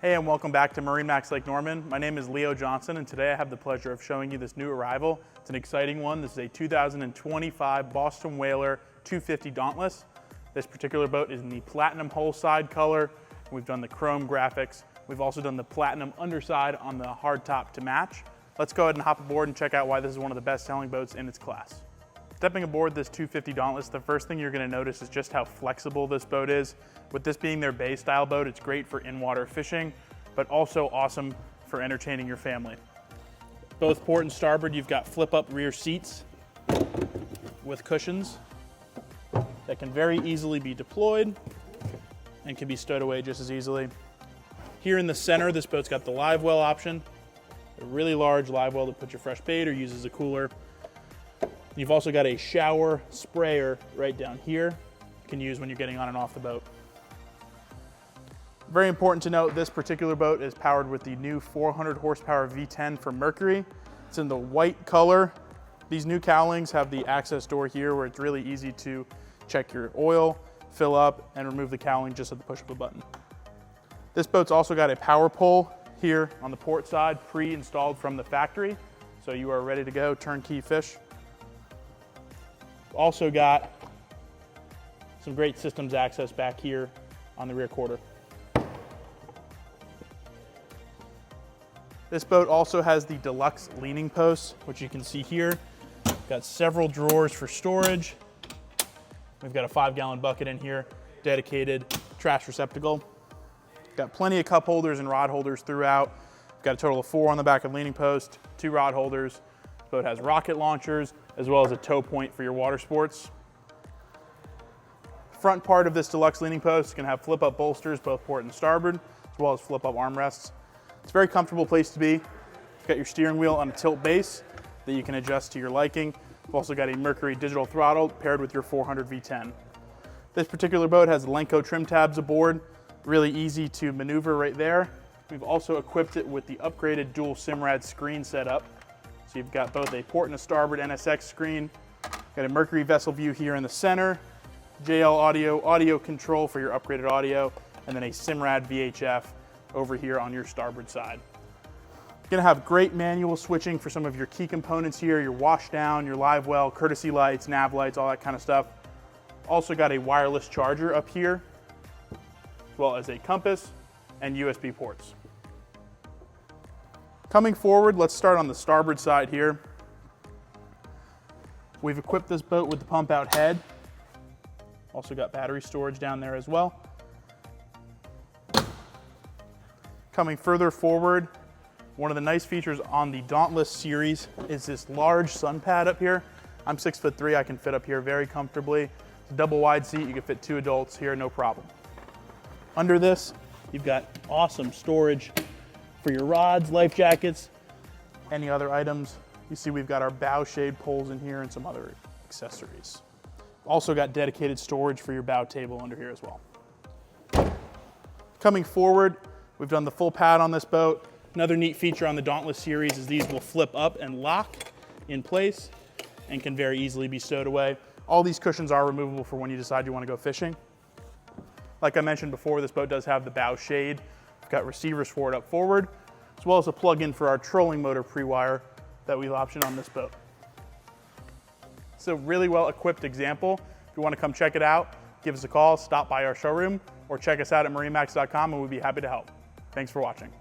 Hey, and welcome back to MarineMax Lake Norman. My name is Leo Johnson, and today I have the pleasure of showing you this new arrival. It's an exciting one. This is a 2025 Boston Whaler 250 Dauntless. This particular boat is in the platinum hull side color. We've done the chrome graphics. We've also done the platinum underside on the hard top to match. Let's go ahead and hop aboard and check out why this is one of the best selling boats in its class. Stepping aboard this 250 Dauntless, the first thing you're going to notice is just how flexible this boat is. With this being their bay style boat, it's great for in-water fishing, but also awesome for entertaining your family. Both port and starboard, you've got flip-up rear seats with cushions that can very easily be deployed and can be stowed away just as easily. Here in the center, this boat's got the live well option, a really large live well to put your fresh bait or use as a cooler. You've also got a shower sprayer right down here you can use when you're getting on and off the boat. Very important to note, this particular boat is powered with the new 400 horsepower V10 from Mercury. It's in the white color. These new cowlings have the access door here where it's really easy to check your oil, fill up, and remove the cowling just at the push of a button. This boat's also got a power pole here on the port side, pre-installed from the factory, so you are ready to go, turnkey fish. Also got some great systems access back here on the rear quarter. This boat also has the deluxe leaning posts, which you can see here. Got several drawers for storage. We've got a 5-gallon bucket in here, dedicated trash receptacle. Got plenty of cup holders and rod holders throughout. Got a total of 4 on the back of the leaning post, 2 rod holders. This boat has rocket launchers, as well as a tow point for your water sports. Front part of this deluxe leaning post is going to have flip-up bolsters, both port and starboard, as well as flip-up armrests. It's a very comfortable place to be. You've got your steering wheel on a tilt base that you can adjust to your liking. You've also got a Mercury digital throttle paired with your 400 V10. This particular boat has Lenco trim tabs aboard, really easy to maneuver right there. We've also equipped it with the upgraded dual Simrad screen setup. So you've got both a port and a starboard NSX screen, got a Mercury vessel view here in the center, JL audio control for your upgraded audio, and then a Simrad VHF over here on your starboard side. You're gonna have great manual switching for some of your key components here, your wash down, your live well, courtesy lights, nav lights, all that kind of stuff. Also got a wireless charger up here, as well as a compass and USB ports. Coming forward, let's start on the starboard side here. We've equipped this boat with the pump out head. Also got battery storage down there as well. Coming further forward, one of the nice features on the Dauntless series is this large sun pad up here. I'm 6'3", I can fit up here very comfortably. It's a double wide seat, you can fit 2 adults here, no problem. Under this, you've got awesome storage for your rods, life jackets, any other items. You see we've got our bow shade poles in here and some other accessories. Also got dedicated storage for your bow table under here as well. Coming forward, we've done the full pad on this boat. Another neat feature on the Dauntless series is these will flip up and lock in place and can very easily be stowed away. All these cushions are removable for when you decide you want to go fishing. Like I mentioned before, this boat does have the bow shade. We've got receivers for it up forward, as well as a plug-in for our trolling motor pre-wire that we've optioned on this boat. It's a really well-equipped example. If you want to come check it out, give us a call, stop by our showroom, or check us out at MarineMax.com and we'd be happy to help. Thanks for watching.